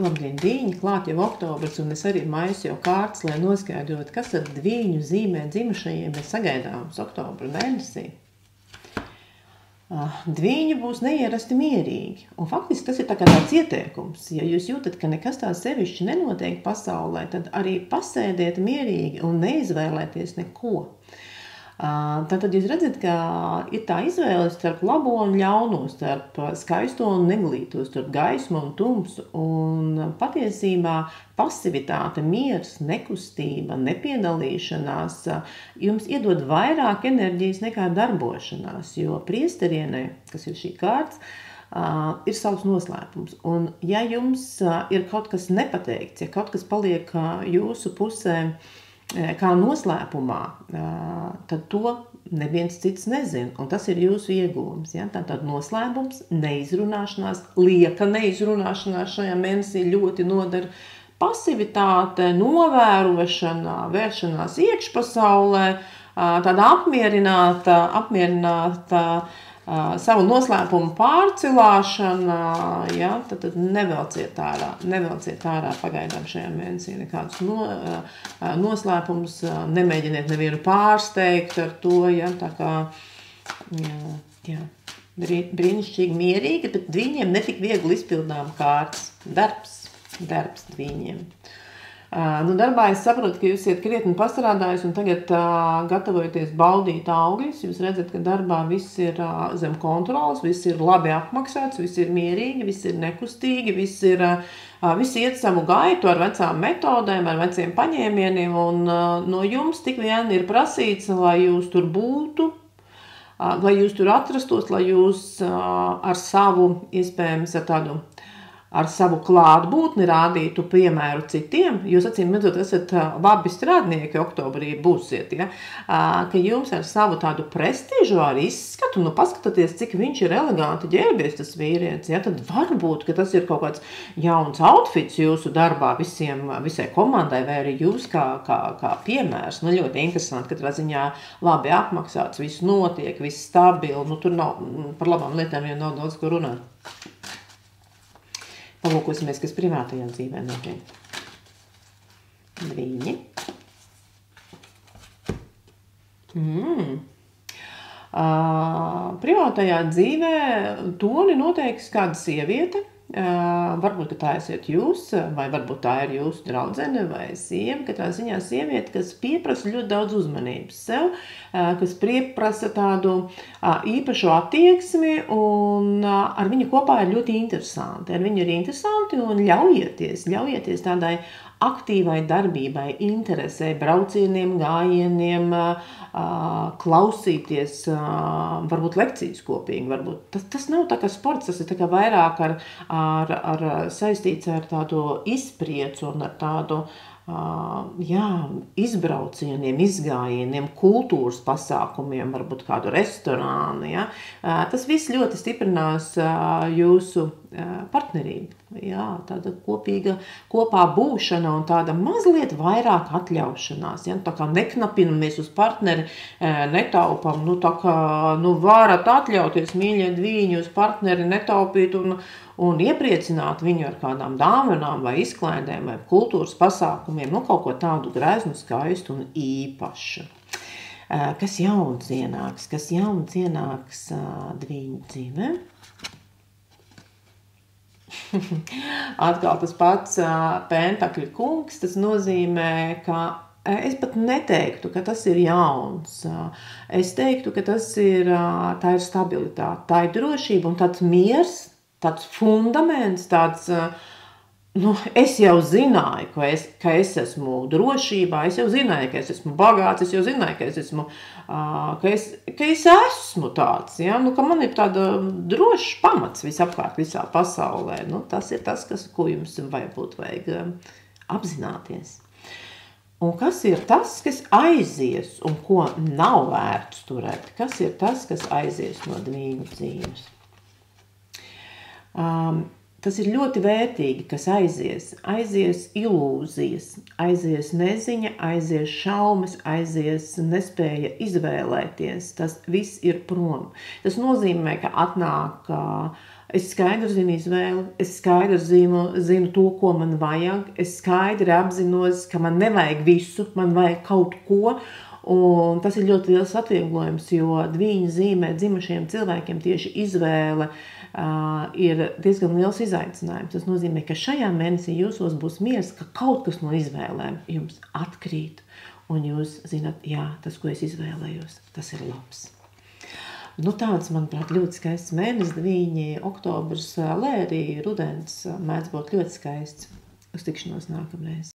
Labdien, dīņi, klāt jau oktobrs, un es arī maisu jau kārtas, lai noskaidrot, kas tad dvīņu zīmē dzimušajiem ir sagaidāms oktobra mēnesī. Dvīņi būs neierasti mierīgi, un faktiski tas ir tā kā tāds ieteikums. Ja jūs jūtat, ka nekas tā sevišķi nenotiek pasaulē, tad arī pasēdiet mierīgi un neizvēlēties neko. Tātad jūs redzat, ka ir tā izvēle starp labo un ļauno, starp skaisto un neglīto, starp gaismu un tumsu. Un patiesībā pasivitāte, miers, nekustība, nepiedalīšanās jums iedod vairāk enerģijas nekā darbošanās, jo priesterienē, kas ir šī kārts, ir savs noslēpums. Un ja jums ir kaut kas nepateikts, ja kaut kas paliek jūsu pusē, kā noslēpumā, tad to neviens cits nezina, un tas ir jūsu iegūms. Ja? Tātad noslēpums, neizrunāšanās, lieka neizrunāšanās šajā mēnesī ļoti nodara. Pasivitāte, novērošana, vēršanās iekšpasaulē, tāda apmierināta savu noslēpumu pārcilāšana, ja, tad nevelciet ārā pagaidām šajā mēnesī nekādus noslēpumus, nemēģiniet nevienu pārsteigt ar to, ja, tā kā, jā, brīnišķīgi mierīgi, bet dvīņiem netik viegli izpildām kārtas, darbs dvīņiem. Darbā es saprotu, ka jūs esat krietni pastrādājis un tagad gatavojaties baudīt augļus. Jūs redzat, ka darbā viss ir zem kontrolas, viss ir labi apmaksāts, viss ir mierīgi, viss ir nekustīgi, viss iet savu gaitu ar vecām metodēm, ar veciem paņēmieniem, un no jums tik vien ir prasīts, lai jūs tur būtu, lai jūs tur atrastos, lai jūs ar savu, iespējams, ar savu klātbūtni rādītu piemēru citiem. Jūs acīm redzot, esat labi strādnieki oktobrī būsiet, ja? Ka jums ar savu tādu prestižu ar izskatu, paskatoties, cik viņš ir eleganti ģērbies tas vīrietis, ja? Tad varbūt, ka tas ir kaut kāds jauns outfits jūsu darbā visai komandai, vai arī jūs kā piemērs. Ļoti interesanti, ka tā ziņā labi apmaksāts, viss notiek, viss stabili, tur nav, par labām lietām jau nav daudz ko runāt. Palūkosimies, kas privātajā dzīvē notiek. Dvīņi. Privātajā dzīvē toni noteiks kāda sieviete. Varbūt, ka tā esat jūs, vai varbūt tā ir jūsu draudzene vai sieva, katrā ziņā sieviete, kas pieprasa ļoti daudz uzmanības sev, kas pieprasa tādu īpašu attieksmi, un ar viņu kopā ir ļoti interesanti. Ar viņu ir interesanti un ļaujieties tādai aktīvai darbībai, interesē, braucieniem, gājieniem, klausīties, varbūt lekcijas kopīgi, varbūt. Tas nav tā kā sports, tas ir tā kā vairāk ar saistīts ar tādu izpriecu un ar tādu, izbraucieniem, izgājieniem, kultūras pasākumiem, varbūt kādu restorānu, ja. Tas viss ļoti stiprinās jūsu partnerību, jā, tāda kopā būšana un tāda mazliet vairāk atļaušanās, ja, tā kā neknapinamies uz partneri, netaupam, tā kā, varat atļauties, mīļie dvīņi, uz partneri netaupīt un iepriecināt viņu ar kādām dāvanām vai izklaidēm vai kultūras pasākumiem, kaut ko tādu greznu, skaistu un īpašu. Kas jauns ienāks dvīņu dzīvē? Atkal tas pats pentakļu kungs, tas nozīmē, ka es pat neteiktu, ka tas ir jauns. Es teiktu, ka tā ir stabilitāte, tā ir drošība un tāds miers, tāds fundaments, tāds, es jau zināju, ka es esmu drošībā, es jau zināju, ka es esmu bagāts, es jau zināju, ka es esmu tāds, ja, ka man ir tāda drošs pamats visapkārt, visā pasaulē. Tas ir tas, ko jums vajag apzināties. Un kas ir tas, kas aizies un ko nav vērts turēt? Kas ir tas, kas aizies no dvīņu dzīves? Tas ir ļoti vērtīgi, kas aizies ilūzijas, aizies neziņa, aizies šaumas, aizies nespēja izvēlēties, tas viss ir prom. Tas nozīmē, ka atnāk Es skaidri zinu izvēli, es skaidri zinu to, ko man vajag, es skaidri apzinos, ka man nevajag visu, man vajag kaut ko, un tas ir ļoti liels atvieglojums, jo dvīņu zīmē dzimušiem cilvēkiem tieši izvēle ir diezgan liels izaicinājums. Tas nozīmē, ka šajā mēnesī jūsos būs miers, ka kaut kas no izvēlēm jums atkrīt, un jūs zināt, jā, tas, ko es izvēlējos, tas ir labs. Nu, tāds, manuprāt, ļoti skaists mēnesis, dvīņi, oktobrs, lai arī rudens mēdz būt ļoti skaists. Uz tikšanos nākamreiz.